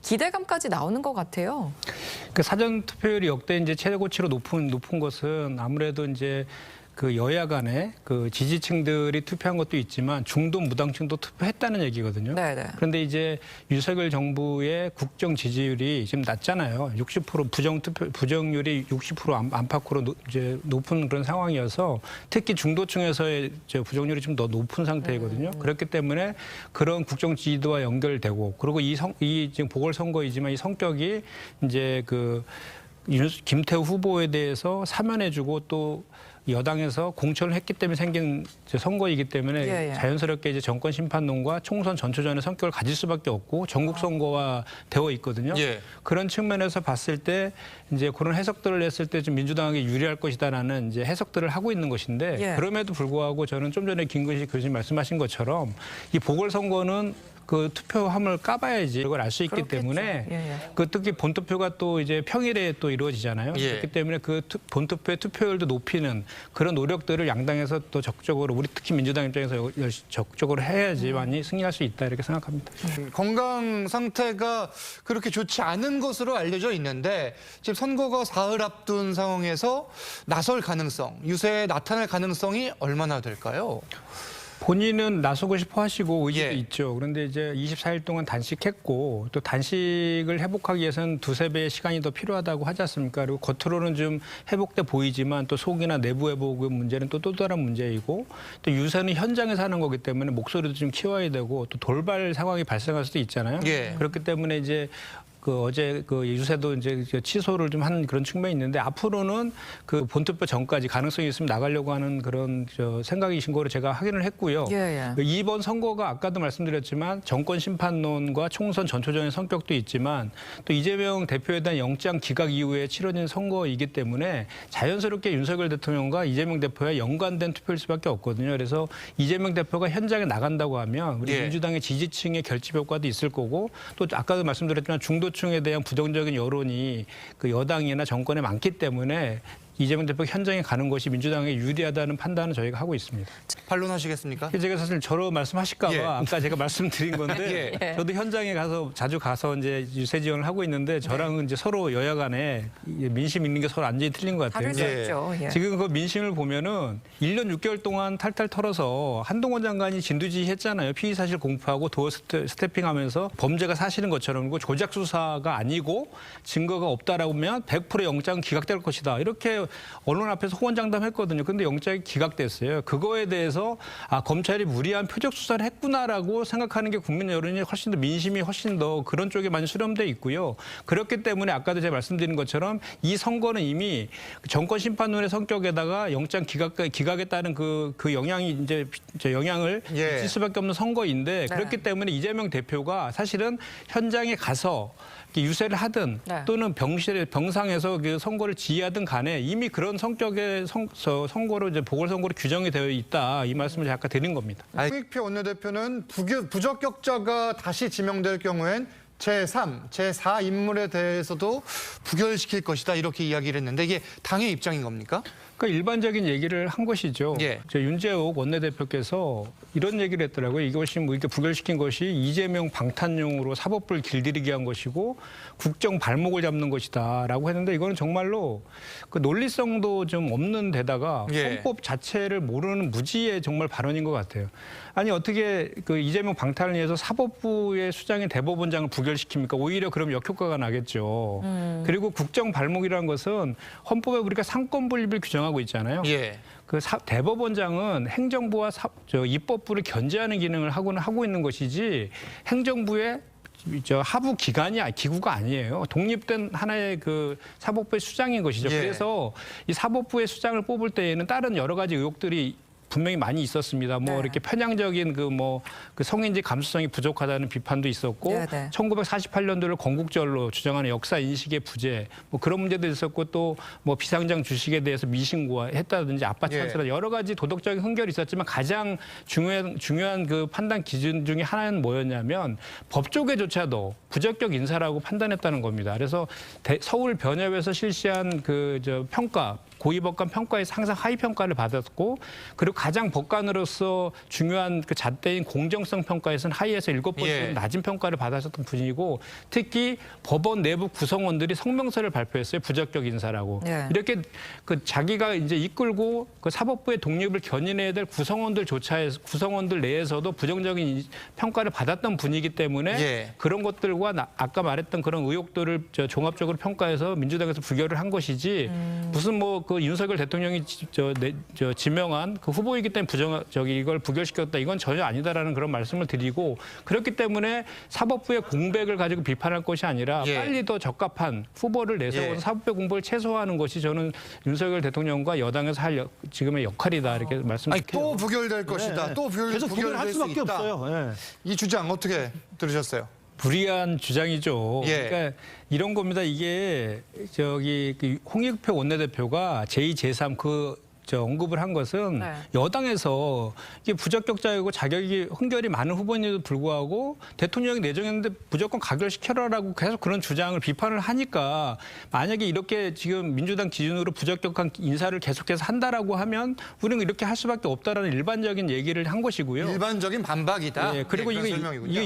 기대감까지 나오는 것 같아요. 그 사전 투표율이 역대 이제 최고치로 높은 것은 아무래도 이제 그 여야 간에 그 지지층들이 투표한 것도 있지만 중도 무당층도 투표했다는 얘기거든요. 네네. 그런데 이제 윤석열 정부의 국정 지지율이 지금 낮잖아요. 60% 부정률이 60% 안팎으로 이제 높은 그런 상황이어서 특히 중도층에서의 부정률이 좀 더 높은 상태이거든요. 그렇기 때문에 그런 국정 지지도와 연결되고 그리고 이 지금 보궐선거이지만 이 성격이 이제 그 김태우 후보에 대해서 사면해주고 또 여당에서 공천을 했기 때문에 생긴 선거이기 때문에 자연스럽게 이제 정권 심판론과 총선 전초전의 성격을 가질 수밖에 없고 전국 선거와 되어 있거든요. 그런 측면에서 봤을 때 이제 그런 해석들을 했을 때 좀 민주당에게 유리할 것이다라는 이제 해석들을 하고 있는 것인데 그럼에도 불구하고 저는 좀 전에 김근식 교수님 말씀하신 것처럼 이 보궐선거는 그 투표함을 까봐야지 이걸 알 수 있기 때문에 그 특히 본투표가 또 이제 평일에 또 이루어지잖아요. 그렇기 때문에 그 본투표의 투표율도 높이는 그런 노력들을 양당에서 또 적극적으로 우리 특히 민주당 입장에서 적극적으로 해야지만이 승리할 수 있다 이렇게 생각합니다. 건강 상태가 그렇게 좋지 않은 것으로 알려져 있는데 지금 선거가 사흘 앞둔 상황에서 나설 가능성, 유세에 나타날 가능성이 얼마나 될까요? 본인은 나서고 싶어 하시고 의지도 있죠. 그런데 이제 24일 동안 단식했고 또 단식을 회복하기 위해서는 두세 배의 시간이 더 필요하다고 하지 않습니까? 그리고 겉으로는 좀 회복돼 보이지만 또 속이나 내부 회복의 문제는 또 다른 문제이고 또 유세는 현장에서 하는 거기 때문에 목소리도 좀 키워야 되고 또 돌발 상황이 발생할 수도 있잖아요. 그렇기 때문에 이제 그 어제 그 유세도 이제 취소를 좀 한 그런 측면이 있는데 앞으로는 그 본투표 전까지 가능성이 있으면 나가려고 하는 그런 생각이신 거로 제가 확인을 했고요. 이번 선거가 아까도 말씀드렸지만 정권 심판론과 총선 전초전의 성격도 있지만 또 이재명 대표에 대한 영장 기각 이후에 치러진 선거이기 때문에 자연스럽게 윤석열 대통령과 이재명 대표와 연관된 투표일 수밖에 없거든요. 그래서 이재명 대표가 현장에 나간다고 하면 우리 민주당의 지지층의 결집 효과도 있을 거고 또 아까도 말씀드렸지만 중도층에 대한 부정적인 여론이 그 여당이나 정권에 많기 때문에 이재명 대표 현장에 가는 것이 민주당에 유리하다는 판단을 저희가 하고 있습니다. 반론하시겠습니까? 제가 사실 저로 말씀하실까 봐 아까 제가 말씀드린 건데 저도 현장에 가서 자주 가서 이제 유세 지원을 하고 있는데 저랑은 이제 서로 여야 간에 민심 있는 게 서로 완전히 틀린 것 같아요. 다를 수 있죠. 지금 그 민심을 보면은 1년 6개월 동안 탈탈 털어서 한동훈 장관이 진두지휘했잖아요. 피의 사실 공표하고 도어 스태핑하면서 범죄가 사실인 것처럼 그리고 조작 수사가 아니고 증거가 없다라고 하면 100% 영장 기각될 것이다. 이렇게 언론 앞에서 호언장담했거든요. 그런데 영장이 기각됐어요. 그거에 대해서 검찰이 무리한 표적 수사를 했구나라고 생각하는 게 국민 여론이 훨씬 더 민심이 훨씬 더 그런 쪽에 많이 수렴돼 있고요. 그렇기 때문에 아까도 제가 말씀드린 것처럼 이 선거는 이미 정권 심판론의 성격에다가 영장 기각에 따른 그 영향이 이제 영향을 미칠 수밖에 없는 선거인데 그렇기 때문에 이재명 대표가 사실은 현장에 가서 유세를 하든 또는 병상에서 그 선거를 지휘하든 간에 이미 그런 성격의 선거로 이제 보궐선거로 규정이 되어 있다. 이 말씀을 제가 아까 드린 겁니다. 홍익표 원내대표는 부적격자가 다시 지명될 경우엔 제3, 제4 인물에 대해서도 부결시킬 것이다. 이렇게 이야기를 했는데 이게 당의 입장인 겁니까? 그러니까 일반적인 얘기를 한 것이죠. 윤재욱 원내대표께서 이런 얘기를 했더라고요. 이것이 뭐 이렇게 부결시킨 것이 이재명 방탄용으로 사법부를 길들이게 한 것이고 국정 발목을 잡는 것이다라고 했는데 이거는 정말로 그 논리성도 좀 없는 데다가 헌법 자체를 모르는 무지의 정말 발언인 것 같아요. 아니 어떻게 그 이재명 방탄을 위해서 사법부의 수장인 대법원장을 부결시킵니까? 오히려 그럼 역효과가 나겠죠. 그리고 국정 발목이라는 것은 헌법에 우리가 상권 분립을 규정하고 있잖아요. 그 대법원장은 행정부와 입법부를 견제하는 기능을 하고 있는 것이지 행정부의 하부 기구가 아니에요. 독립된 하나의 그 사법부의 수장인 것이죠. 그래서 이 사법부의 수장을 뽑을 때에는 다른 여러 가지 의혹들이 분명히 많이 있었습니다. 뭐 이렇게 편향적인 그 성인지 감수성이 부족하다는 비판도 있었고 1948년도를 건국절로 주장하는 역사 인식의 부재 뭐 그런 문제도 있었고 또 뭐 비상장 주식에 대해서 미신고했다든지 아파트 찬스라 여러 가지 도덕적인 흥결이 있었지만 가장 중요한 그 판단 기준 중에 하나는 뭐였냐면 법조계조차도 부적격 인사라고 판단했다는 겁니다. 그래서 서울 변협에서 실시한 평가 고위법관 평가에서 항상 하위 평가를 받았고 그리고 가장 법관으로서 중요한 그 잣대인 공정성 평가에서는 하위에서 7번 예. 낮은 평가를 받으셨던 분이고 특히 법원 내부 구성원들이 성명서를 발표했어요. 부적격 인사라고. 예. 이렇게 그 자기가 이제 이끌고 그 사법부의 독립을 견인해야 될 구성원들 내에서도 부정적인 평가를 받았던 분이기 때문에 예. 그런 것들과 아까 말했던 그런 의혹들을 종합적으로 평가해서 민주당에서 부결을 한 것이지 무슨 뭐 그 윤석열 대통령이 지명한 그 후보이기 때문에 이걸 부결시켰다 이건 전혀 아니다라는 그런 말씀을 드리고 그렇기 때문에 사법부의 공백을 가지고 비판할 것이 아니라 예. 빨리 더 적합한 후보를 내세워서 예. 사법부의 공백을 최소화하는 것이 저는 윤석열 대통령과 여당에서 할 지금의 역할이다 이렇게 아니, 말씀드릴게요. 또 부결될 것이다. 또 계속 부결할 부결될 수 수밖에 있다. 없어요. 예. 이 주장 어떻게 들으셨어요? 불리한 주장이죠. 예. 그러니까 이런 겁니다. 이게 저기 그 홍익표 원내대표가 제2, 제3 언급을 한 것은 네. 여당에서 이게 부적격자이고 자격이 흥결이 많은 후보인데도 불구하고 대통령이 내정했는데 무조건 가결시켜라라고 계속 그런 주장을 비판을 하니까 만약에 이렇게 지금 민주당 기준으로 부적격한 인사를 계속해서 한다라고 하면 우리는 이렇게 할 수밖에 없다라는 일반적인 얘기를 한 것이고요. 일반적인 반박이다. 예, 그리고 네, 그런 이게 설명이군요.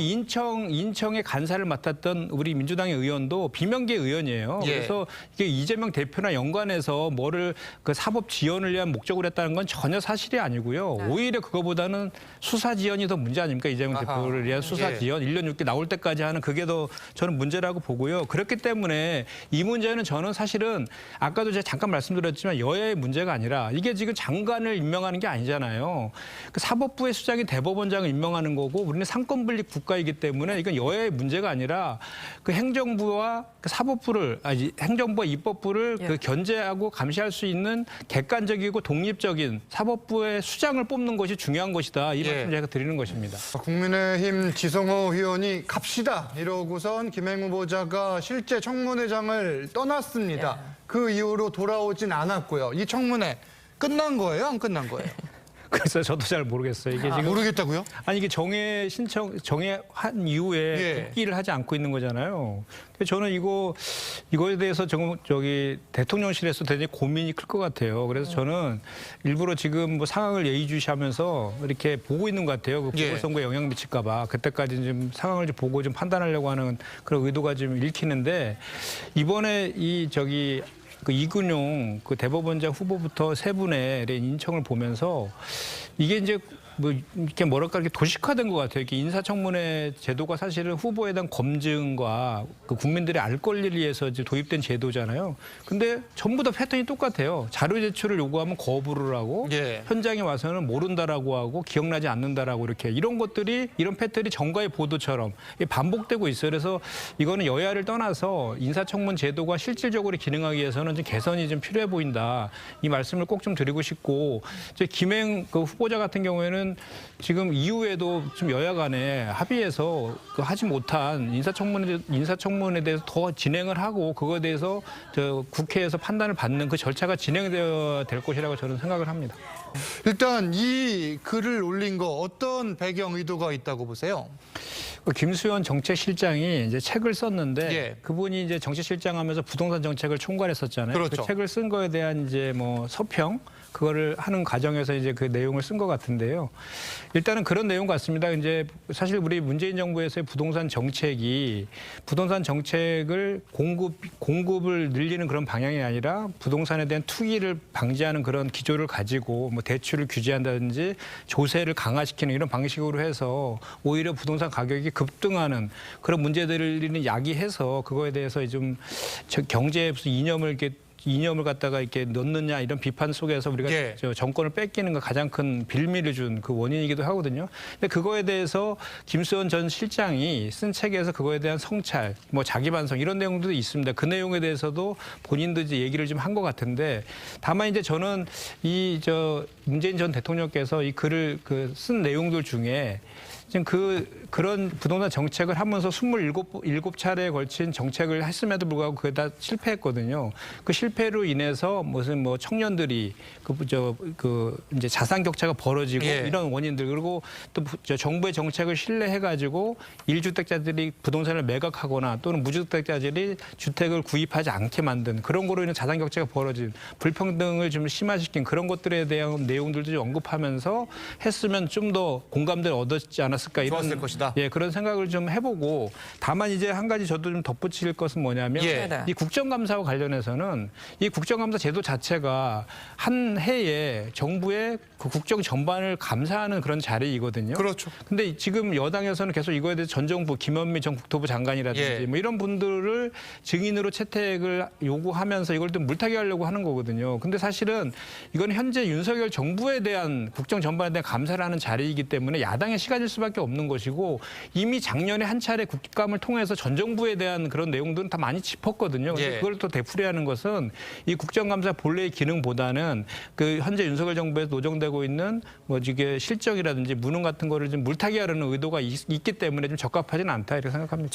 인청의 간사를 맡았던 우리 민주당의 의원도 비명계 의원이에요. 예. 그래서 이게 이재명 대표나 연관해서 뭐를 그 사법 지원을 위한 목적으로 했다는 건 전혀 사실이 아니고요. 네. 오히려 그거보다는 수사 지연이 더 문제 아닙니까? 이재명 아하. 대표를 위한 수사 예. 지연 1년 6개 나올 때까지 하는 그게 더 저는 문제라고 보고요. 그렇기 때문에 이 문제는 저는 사실은 아까도 제가 잠깐 말씀드렸지만 여야의 문제가 아니라 이게 지금 장관을 임명하는 게 아니잖아요. 그 사법부의 수장이 대법원장을 임명하는 거고 우리는 상권분립 국가이기 때문에 이건 여야의 문제가 아니라 그 행정부와 그 사법부를 행정부와 입법부를 예. 그 견제하고 감시할 수 있는 객관적이고 독립적인 사법부의 수장을 뽑는 것이 중요한 것이다. 이 예. 말씀 제가 드리는 것입니다. 국민의힘 지성호 의원이 갑시다 이러고선 김행 후보자가 실제 청문회장을 떠났습니다. 예. 그 이후로 돌아오진 않았고요. 이 청문회 끝난 거예요? 안 끝난 거예요? 그래서 저도 잘 모르겠어요. 이게 지금 모르겠다고요? 아니 이게 정회한 이후에 예. 복귀를 하지 않고 있는 거잖아요. 그래서 저는 이거에 대해서 저기 대통령실에서 굉장히 고민이 클 것 같아요. 그래서 저는 일부러 지금 뭐 상황을 예의주시하면서 이렇게 보고 있는 것 같아요. 그 예. 보궐선거에 영향 미칠까 봐 그때까지 좀 상황을 좀 보고 좀 판단하려고 하는 그런 의도가 좀 읽히는데 이번에 그 이근용 그 대법원장 후보부터 세 분의 인청을 보면서 이게 이제 뭐 이렇게 뭐랄까 이렇게 도식화된 것 같아요. 이렇게 인사청문회 제도가 사실은 후보에 대한 검증과 그 국민들의 알 권리를 위해서 이제 도입된 제도잖아요. 근데 전부 다 패턴이 똑같아요. 자료 제출을 요구하면 거부를 하고 예. 현장에 와서는 모른다라고 하고 기억나지 않는다라고 이렇게 이런 것들이 이런 패턴이 정가의 보도처럼 반복되고 있어요. 그래서 이거는 여야를 떠나서 인사청문 제도가 실질적으로 기능하기 위해서는 좀 개선이 좀 필요해 보인다. 이 말씀을 꼭 좀 드리고 싶고 이제 김행 그 후보자 같은 경우에는 지금 이후에도 좀 여야 간에 합의해서 그 하지 못한 인사청문에 대해서 더 진행을 하고 그거에 대해서 국회에서 판단을 받는 그 절차가 진행되어야 될 것이라고 저는 생각을 합니다. 일단 이 글을 올린 거 어떤 배경 의도가 있다고 보세요? 김수현 정책실장이 이제 책을 썼는데 예. 그분이 이제 정책실장하면서 부동산 정책을 총괄했었잖아요. 그렇죠. 그 책을 쓴 거에 대한 이제 뭐 서평 그거를 하는 과정에서 이제 그 내용을 쓴 것 같은데요. 일단은 그런 내용 같습니다. 이제 사실 우리 문재인 정부에서의 부동산 정책을 공급을 늘리는 그런 방향이 아니라 부동산에 대한 투기를 방지하는 그런 기조를 가지고 뭐 대출을 규제한다든지 조세를 강화시키는 이런 방식으로 해서 오히려 부동산 가격이 급등하는 그런 문제들을 야기해서 그거에 대해서 좀 경제에 무슨 이념을 갖다가 이렇게 넣느냐 이런 비판 속에서 우리가 예. 정권을 뺏기는 거 가장 큰 빌미를 준 그 원인이기도 하거든요. 근데 그거에 대해서 김수현 전 실장이 쓴 책에서 그거에 대한 성찰, 뭐 자기 반성 이런 내용도 있습니다. 그 내용에 대해서도 본인도 이제 얘기를 좀 한 것 같은데 다만 이제 저는 문재인 전 대통령께서 이 글을 쓴 내용들 중에 지금 그런 부동산 정책을 하면서 27차례에 걸친 정책을 했음에도 불구하고 그게 다 실패했거든요. 그 실패로 인해서 무슨 뭐 청년들이 이제 자산 격차가 벌어지고 예. 이런 원인들, 그리고 또 정부의 정책을 신뢰해가지고 1주택자들이 부동산을 매각하거나 또는 무주택자들이 주택을 구입하지 않게 만든, 그런 거로 인해 자산 격차가 벌어진, 불평등을 좀 심화시킨 그런 것들에 대한 내용들도 좀 언급하면서 했으면 좀 더 공감대를 얻었지 않았을까, 이런 좋았을 것이다. 예, 그런 생각을 좀 해보고, 다만 이제 한 가지 저도 좀 덧붙일 것은 뭐냐면 예. 네네. 이 국정감사와 관련해서는 이 국정감사 제도 자체가 한 해에 정부의 그 국정 전반을 감사하는 그런 자리이거든요. 그렇죠. 근데 지금 여당에서는 계속 이거에 대해서 전 정부 김현미 전 국토부 장관이라든지 예. 뭐 이런 분들을 증인으로 채택을 요구하면서 이걸 좀 물타기 하려고 하는 거거든요. 근데 사실은 이건 현재 윤석열 정부에 대한 국정 전반에 대한 감사를 하는 자리이기 때문에 야당의 시간일 수밖에 없는 것이고, 이미 작년에 한 차례 국감을 통해서 전 정부에 대한 그런 내용들은 다 많이 짚었거든요. 근데 예. 그걸 또 되풀이하는 것은 이 국정감사 본래의 기능보다는 그 현재 윤석열 정부에서 노정되고 있는 뭐 이게 실정이라든지 무능 같은 거를 좀 물타기하려는 의도가 있기 때문에 좀 적합하지는 않다, 이렇게 생각합니다.